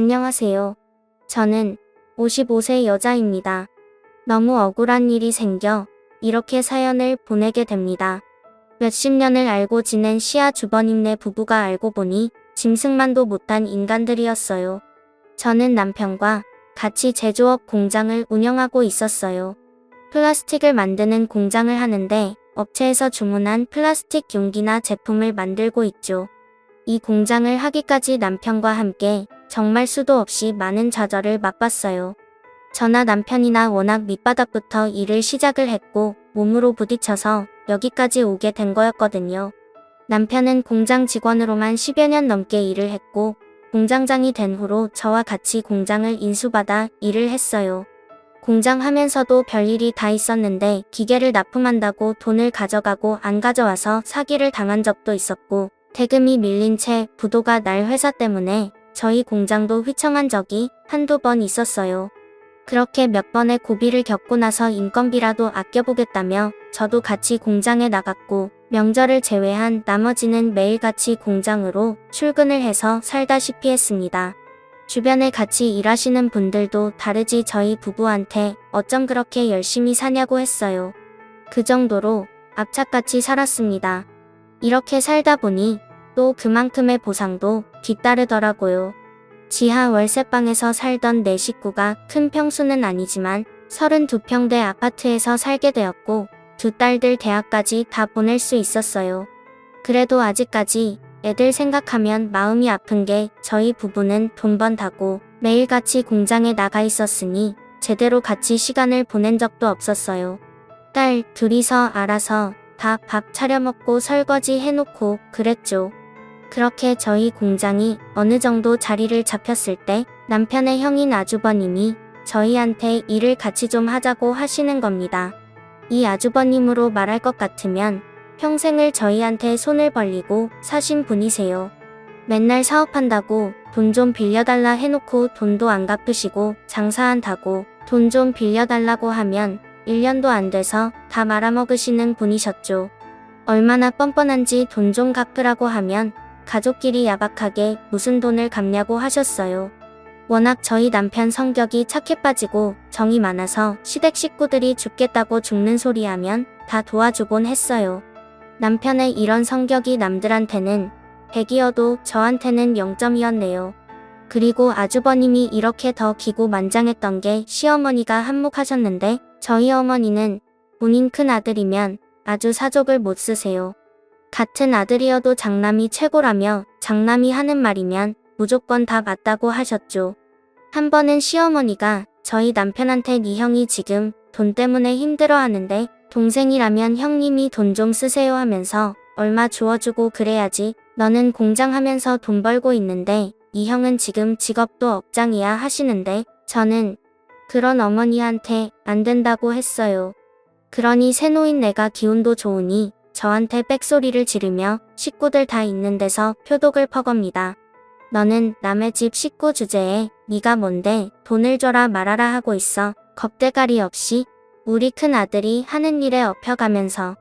안녕하세요. 저는 55세 여자입니다. 너무 억울한 일이 생겨 이렇게 사연을 보내게 됩니다. 몇십 년을 알고 지낸 시아 주버님네 부부가 알고 보니 짐승만도 못한 인간들이었어요. 저는 남편과 같이 제조업 공장을 운영하고 있었어요. 플라스틱을 만드는 공장을 하는데 업체에서 주문한 플라스틱 용기나 제품을 만들고 있죠. 이 공장을 하기까지 남편과 함께 정말 수도 없이 많은 좌절을 맛봤어요. 저나 남편이나 워낙 밑바닥부터 일을 시작을 했고 몸으로 부딪혀서 여기까지 오게 된 거였거든요. 남편은 공장 직원으로만 10여 년 넘게 일을 했고 공장장이 된 후로 저와 같이 공장을 인수받아 일을 했어요. 공장 하면서도 별일이 다 있었는데 기계를 납품한다고 돈을 가져가고 안 가져와서 사기를 당한 적도 있었고 대금이 밀린 채 부도가 날 회사 때문에 저희 공장도 휘청한 적이 한두 번 있었어요. 그렇게 몇 번의 고비를 겪고 나서 인건비라도 아껴보겠다며 저도 같이 공장에 나갔고 명절을 제외한 나머지는 매일같이 공장으로 출근을 해서 살다시피 했습니다. 주변에 같이 일하시는 분들도 다르지 저희 부부한테 어쩜 그렇게 열심히 사냐고 했어요. 그 정도로 악착같이 살았습니다. 이렇게 살다 보니 또 그만큼의 보상도 뒤따르더라고요. 지하 월세방에서 살던 내 식구가 큰 평수는 아니지만 32평대 아파트에서 살게 되었고 두 딸들 대학까지 다 보낼 수 있었어요. 그래도 아직까지 애들 생각하면 마음이 아픈 게 저희 부부는 돈 번다고 매일같이 공장에 나가 있었으니 제대로 같이 시간을 보낸 적도 없었어요. 딸 둘이서 알아서 다 밥 차려 먹고 설거지 해놓고 그랬죠. 그렇게 저희 공장이 어느 정도 자리를 잡혔을 때 남편의 형인 아주버님이 저희한테 일을 같이 좀 하자고 하시는 겁니다. 이 아주버님으로 말할 것 같으면 평생을 저희한테 손을 벌리고 사신 분이세요. 맨날 사업한다고 돈 좀 빌려달라 해놓고 돈도 안 갚으시고 장사한다고 돈 좀 빌려달라고 하면 1년도 안 돼서 다 말아먹으시는 분이셨죠. 얼마나 뻔뻔한지 돈 좀 갚으라고 하면 가족끼리 야박하게 무슨 돈을 갚냐고 하셨어요. 워낙 저희 남편 성격이 착해 빠지고 정이 많아서 시댁 식구들이 죽겠다고 죽는 소리 하면 다 도와주곤 했어요. 남편의 이런 성격이 남들한테는 100이어도 저한테는 0점이었네요. 그리고 아주버님이 이렇게 더 기고만장했던 게 시어머니가 한몫하셨는데 저희 어머니는 본인 큰 아들이면 아주 사족을 못 쓰세요. 같은 아들이어도 장남이 최고라며 장남이 하는 말이면 무조건 다 맞다고 하셨죠. 한 번은 시어머니가 저희 남편한테 네 형이 지금 돈 때문에 힘들어하는데 동생이라면 형님이 돈 좀 쓰세요 하면서 얼마 주워주고 그래야지 너는 공장하면서 돈 벌고 있는데 이 형은 지금 직업도 업장이야 하시는데 저는 그런 어머니한테 안 된다고 했어요. 그러니 새노인 내가 기운도 좋으니 저한테 빽소리를 지르며 식구들 다 있는 데서 표독을 퍼겁니다. 너는 남의 집 식구 주제에 네가 뭔데 돈을 줘라 말아라 하고 있어. 겁대가리 없이 우리 큰 아들이 하는 일에 업혀가면서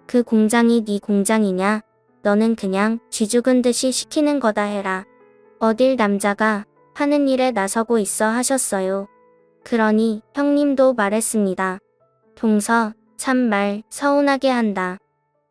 그 공장이 네 공장이냐? 너는 그냥 쥐 죽은 듯이 시키는 거다 해라. 어딜 남자가 하는 일에 나서고 있어 하셨어요. 그러니 형님도 말했습니다. 동서 참말 서운하게 한다.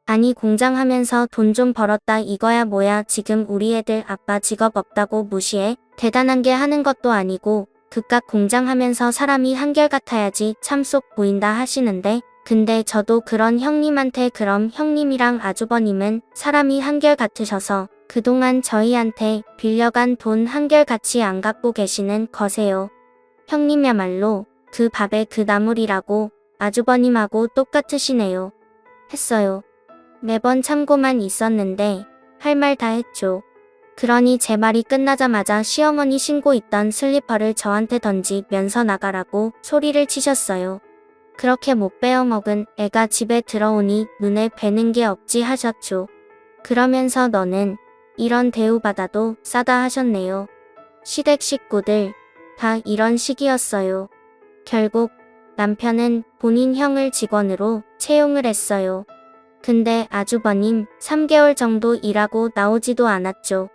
아니 공장하면서 돈 좀 벌었다 이거야 뭐야 지금 우리 애들 아빠 직업 없다고 무시해? 대단한 게 하는 것도 아니고 그깟 공장하면서 사람이 한결같아야지 참 속 보인다 하시는데 근데 저도 그런 형님한테 그럼 형님이랑 아주버님은 사람이 한결같으셔서 그동안 저희한테 빌려간 돈 한결같이 안 갚고 계시는 거세요. 형님야말로 그 밥에 그 나물이라고 아주버님하고 똑같으시네요. 했어요. 매번 참고만 있었는데 할 말 다 했죠. 그러니 제 말이 끝나자마자 시어머니 신고 있던 슬리퍼를 저한테 던지면서 나가라고 소리를 치셨어요. 그렇게 못 베어먹은 애가 집에 들어오니 눈에 뵈는 게 없지 하셨죠. 그러면서 너는 이런 대우받아도 싸다 하셨네요. 시댁 식구들 다 이런 식이었어요. 결국 남편은 본인 형을 직원으로 채용을 했어요. 근데 아주버님 3개월 정도 일하고 나오지도 않았죠.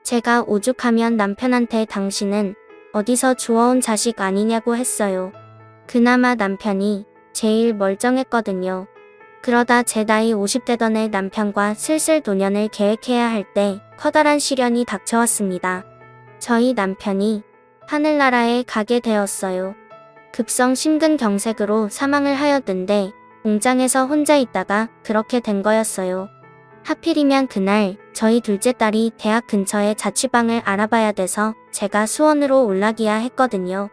제가 오죽하면 남편한테 당신은 어디서 주워온 자식 아니냐고 했어요. 그나마 남편이 제일 멀쩡했거든요. 그러다 제 나이 50대던 해 남편과 슬슬 노년을 계획해야 할 때 커다란 시련이 닥쳐왔습니다. 저희 남편이 하늘나라에 가게 되었어요. 급성 심근경색으로 사망을 하였는데 공장에서 혼자 있다가 그렇게 된 거였어요. 하필이면 그날 저희 둘째 딸이 대학 근처에 자취방을 알아봐야 돼서 제가 수원으로 올라기야 했거든요.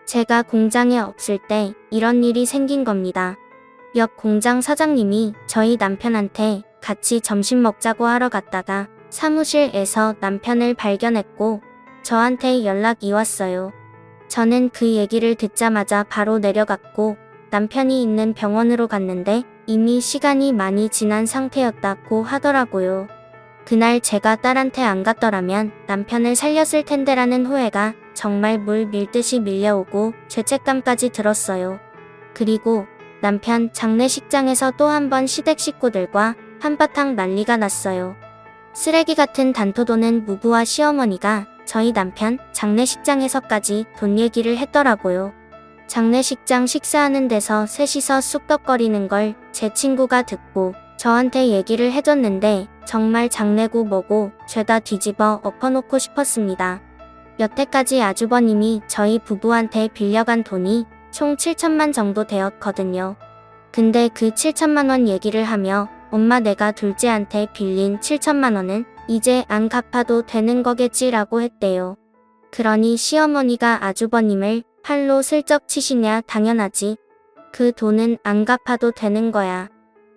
제가 공장에 없을 때 이런 일이 생긴 겁니다. 옆 공장 사장님이 저희 남편한테 같이 점심 먹자고 하러 갔다가 사무실에서 남편을 발견했고 저한테 연락이 왔어요. 저는 그 얘기를 듣자마자 바로 내려갔고 남편이 있는 병원으로 갔는데 이미 시간이 많이 지난 상태였다고 하더라고요. 그날 제가 딸한테 안 갔더라면 남편을 살렸을 텐데라는 후회가 정말 물 밀듯이 밀려오고 죄책감까지 들었어요. 그리고 남편 장례식장에서 또 한 번 시댁 식구들과 한바탕 난리가 났어요. 쓰레기 같은 단토도는 무부와 시어머니가 저희 남편 장례식장에서까지 돈 얘기를 했더라고요. 장례식장 식사하는 데서 셋이서 쑥덕거리는 걸 제 친구가 듣고 저한테 얘기를 해줬는데 정말 장례고 뭐고 죄다 뒤집어 엎어놓고 싶었습니다. 여태까지 아주버님이 저희 부부한테 빌려간 돈이 총 7천만 정도 되었거든요. 근데 그 7천만 원 얘기를 하며 엄마 내가 둘째한테 빌린 7천만 원은 이제 안 갚아도 되는 거겠지라고 했대요. 그러니 시어머니가 아주버님을 팔로 슬쩍 치시냐 당연하지. 그 돈은 안 갚아도 되는 거야.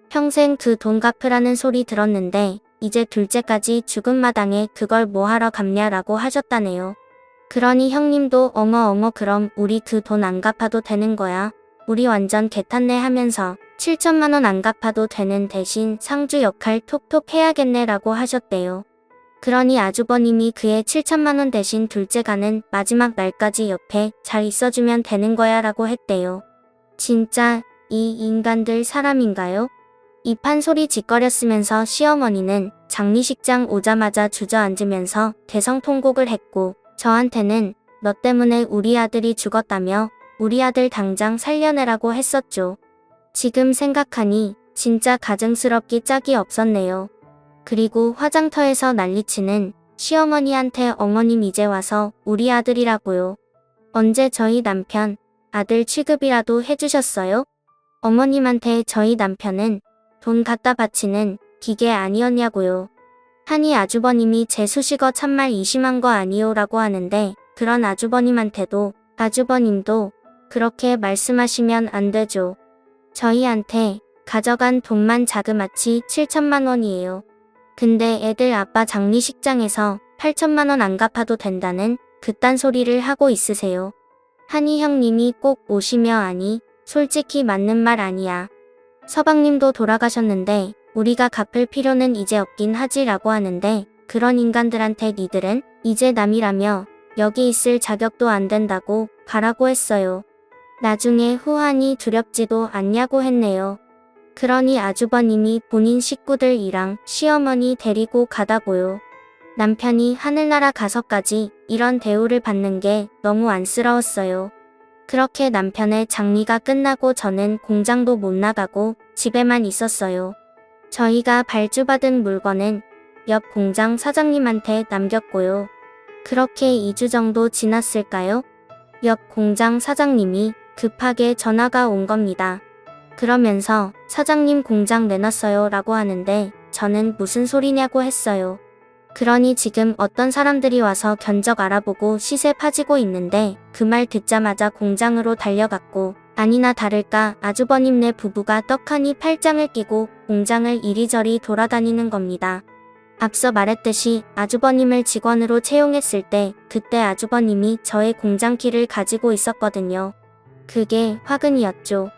평생 그 돈 갚으라는 소리 들었는데 이제 둘째까지 죽은 마당에 그걸 뭐하러 갚냐라고 하셨다네요. 그러니 형님도 어머 그럼 우리 그 돈 안 갚아도 되는 거야. 우리 완전 개탄네 하면서 7천만 원 안 갚아도 되는 대신 상주 역할 톡톡 해야겠네라고 하셨대요. 그러니 아주버님이 그의 7천만 원 대신 둘째 가는 마지막 날까지 옆에 잘 있어주면 되는 거야 라고 했대요. 진짜 이 인간들 사람인가요? 이 판소리 짓거렸으면서 시어머니는 장례식장 오자마자 주저앉으면서 대성통곡을 했고 저한테는 너 때문에 우리 아들이 죽었다며 우리 아들 당장 살려내라고 했었죠. 지금 생각하니 진짜 가증스럽기 짝이 없었네요. 그리고 화장터에서 난리치는 시어머니한테 어머님 이제 와서 우리 아들이라고요. 언제 저희 남편 아들 취급이라도 해주셨어요? 어머님한테 저희 남편은 돈 갖다 바치는 기계 아니었냐고요. 하니 아주버님이 제 수식어 참말 이심한 거 아니요 라고 하는데 그런 아주버님한테도 아주버님도 그렇게 말씀하시면 안 되죠. 저희한테 가져간 돈만 자그마치 7천만 원이에요. 근데 애들 아빠 장례식장에서 8천만 원 안 갚아도 된다는 그딴 소리를 하고 있으세요. 하니 형님이 꼭 오시며 아니 솔직히 맞는 말 아니야. 서방님도 돌아가셨는데 우리가 갚을 필요는 이제 없긴 하지라고 하는데 그런 인간들한테 니들은 이제 남이라며 여기 있을 자격도 안 된다고 가라고 했어요. 나중에 후환이 두렵지도 않냐고 했네요. 그러니 아주버님이 본인 식구들이랑 시어머니 데리고 가다고요. 남편이 하늘나라 가서까지 이런 대우를 받는 게 너무 안쓰러웠어요. 그렇게 남편의 장리가 끝나고 저는 공장도 못 나가고 집에만 있었어요. 저희가 발주받은 물건은 옆 공장 사장님한테 남겼고요. 그렇게 2주 정도 지났을까요? 옆 공장 사장님이 급하게 전화가 온 겁니다. 그러면서 사장님 공장 내놨어요 라고 하는데 저는 무슨 소리냐고 했어요. 그러니 지금 어떤 사람들이 와서 견적 알아보고 시세 파지고 있는데 그 말 듣자마자 공장으로 달려갔고 아니나 다를까 아주버님네 부부가 떡하니 팔짱을 끼고 공장을 이리저리 돌아다니는 겁니다. 앞서 말했듯이 아주버님을 직원으로 채용했을 때 그때 아주버님이 저의 공장 키를 가지고 있었거든요. 그게 화근이었죠.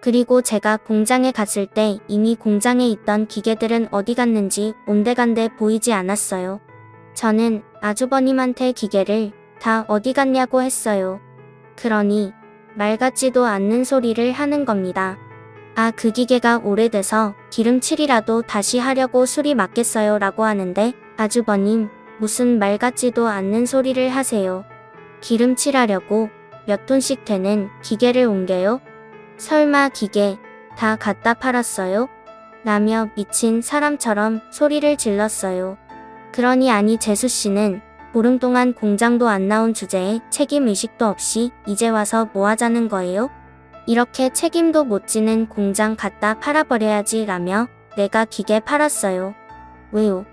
그리고 제가 공장에 갔을 때 이미 공장에 있던 기계들은 어디 갔는지 온데간데 보이지 않았어요. 저는 아주버님한테 기계를 다 어디 갔냐고 했어요. 그러니 말 같지도 않는 소리를 하는 겁니다. 아, 그 기계가 오래돼서 기름칠이라도 다시 하려고 수리 맡겠어요 라고 하는데 아주버님 무슨 말 같지도 않는 소리를 하세요. 기름칠하려고 몇 톤씩 되는 기계를 옮겨요? 설마 기계 다 갖다 팔았어요? 라며 미친 사람처럼 소리를 질렀어요. 그러니 아니 재수씨는 보름 동안 공장도 안 나온 주제에 책임의식도 없이 이제 와서 뭐 하자는 거예요? 이렇게 책임도 못 지는 공장 갖다 팔아버려야지 라며 내가 기계 팔았어요. 왜요?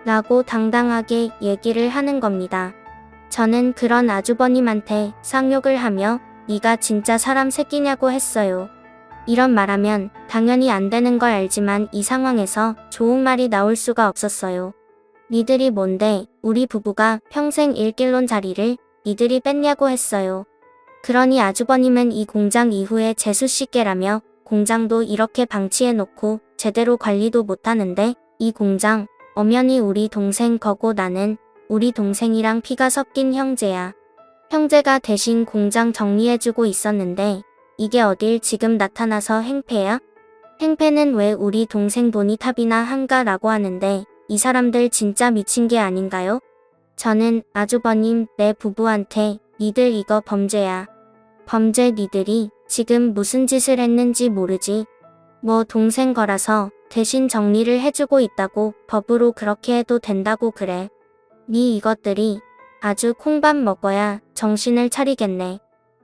라고 당당하게 얘기를 하는 겁니다. 저는 그런 아주버님한테 쌍욕을 하며 네가 진짜 사람 새끼냐고 했어요. 이런 말하면 당연히 안 되는 걸 알지만 이 상황에서 좋은 말이 나올 수가 없었어요. 니들이 뭔데 우리 부부가 평생 일길론 자리를 니들이 뺐냐고 했어요. 그러니 아주버님은 이 공장 이후에 재수씨께라며 공장도 이렇게 방치해놓고 제대로 관리도 못하는데 이 공장 엄연히 우리 동생 거고 나는 우리 동생이랑 피가 섞인 형제야. 형제가 대신 공장 정리해주고 있었는데 이게 어딜 지금 나타나서 행패야? 행패는 왜 우리 동생 돈이 탑이나 한가라고 하는데 이 사람들 진짜 미친 게 아닌가요? 저는 아주버님 내 부부한테 니들 이거 범죄야. 범죄 니들이 지금 무슨 짓을 했는지 모르지. 뭐 동생 거라서 대신 정리를 해주고 있다고 법으로 그렇게 해도 된다고 그래. 니 이것들이 아주 콩밥 먹어야 정신을 차리겠네.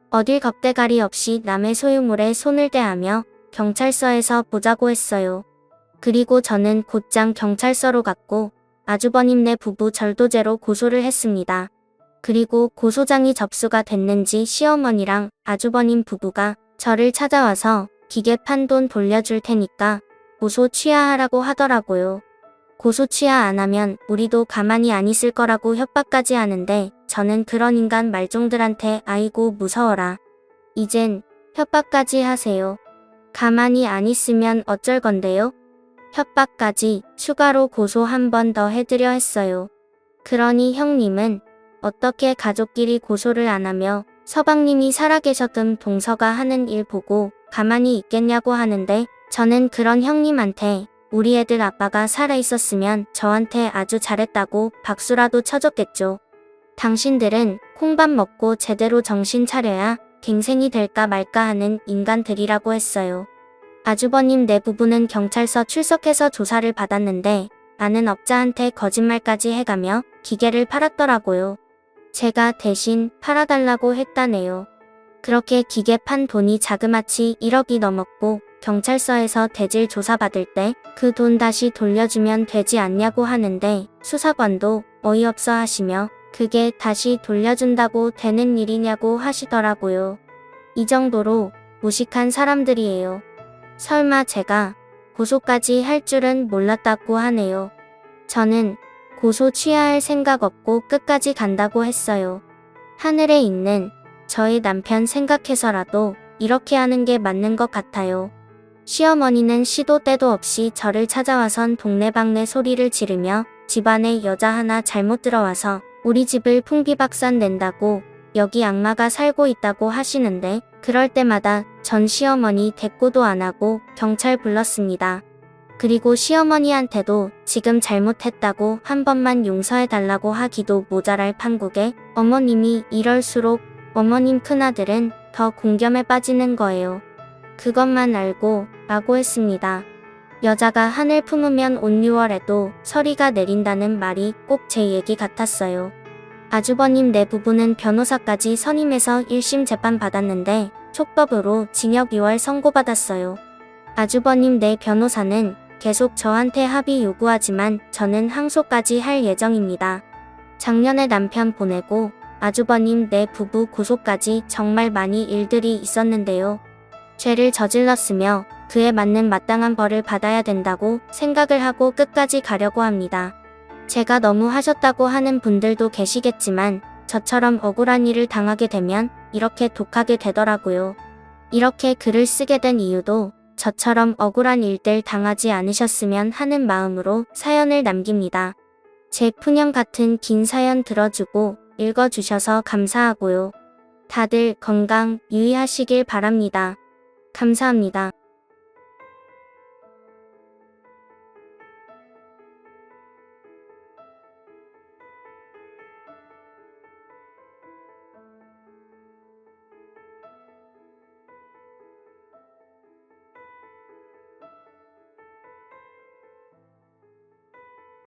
어딜 겁대가리 없이 남의 소유물에 손을 대하며 경찰서에서 보자고 했어요. 그리고 저는 곧장 경찰서로 갔고 아주버님네 부부 절도죄로 고소를 했습니다. 그리고 고소장이 접수가 됐는지 시어머니랑 아주버님 부부가 저를 찾아와서 기계 판 돈 돌려줄 테니까 고소 취하하라고 하더라고요. 고소 취하 안 하면 우리도 가만히 안 있을 거라고 협박까지 하는데 저는 그런 인간 말종들한테 아이고 무서워라. 이젠 협박까지 하세요. 가만히 안 있으면 어쩔 건데요? 협박까지 추가로 고소 한 번 더 해드려 했어요. 그러니 형님은 어떻게 가족끼리 고소를 안 하며 서방님이 살아계셨던 동서가 하는 일 보고 가만히 있겠냐고 하는데 저는 그런 형님한테 우리 애들 아빠가 살아있었으면 저한테 아주 잘했다고 박수라도 쳐줬겠죠. 당신들은 콩밥 먹고 제대로 정신 차려야 갱생이 될까 말까 하는 인간들이라고 했어요. 아주버님 내 부부는 경찰서 출석해서 조사를 받았는데 아는 업자한테 거짓말까지 해가며 기계를 팔았더라고요. 제가 대신 팔아달라고 했다네요. 그렇게 기계 판 돈이 자그마치 1억이 넘었고 경찰서에서 대질 조사받을 때 그 돈 다시 돌려주면 되지 않냐고 하는데 수사관도 어이없어 하시며 그게 다시 돌려준다고 되는 일이냐고 하시더라고요. 이 정도로 무식한 사람들이에요. 설마 제가 고소까지 할 줄은 몰랐다고 하네요. 저는 고소 취하할 생각 없고 끝까지 간다고 했어요. 하늘에 있는 저의 남편 생각해서라도 이렇게 하는 게 맞는 것 같아요. 시어머니는 시도 때도 없이 저를 찾아와선 동네방네 소리를 지르며 집안에 여자 하나 잘못 들어와서 우리 집을 풍비박산 낸다고 여기 악마가 살고 있다고 하시는데 그럴 때마다 전 시어머니 대꾸도 안 하고 경찰 불렀습니다. 그리고 시어머니한테도 지금 잘못했다고 한 번만 용서해달라고 하기도 모자랄 판국에 어머님이 이럴수록 어머님 큰아들은 더 공겸에 빠지는 거예요. 그것만 알고 라고 했습니다. 여자가 하늘 품으면 온 6월에도 서리가 내린다는 말이 꼭 제 얘기 같았어요. 아주버님 내 부부는 변호사까지 선임해서 1심 재판 받았는데 촉법으로 징역 6월 선고받았어요. 아주버님 내 변호사는 계속 저한테 합의 요구하지만 저는 항소까지 할 예정입니다. 작년에 남편 보내고 아주버님 내 부부 고소까지 정말 많이 일들이 있었는데요. 죄를 저질렀으며 그에 맞는 마땅한 벌을 받아야 된다고 생각을 하고 끝까지 가려고 합니다. 제가 너무 하셨다고 하는 분들도 계시겠지만 저처럼 억울한 일을 당하게 되면 이렇게 독하게 되더라고요. 이렇게 글을 쓰게 된 이유도 저처럼 억울한 일들 당하지 않으셨으면 하는 마음으로 사연을 남깁니다. 제 푸념 같은 긴 사연 들어주고 읽어주셔서 감사하고요. 다들 건강 유의하시길 바랍니다. 감사합니다.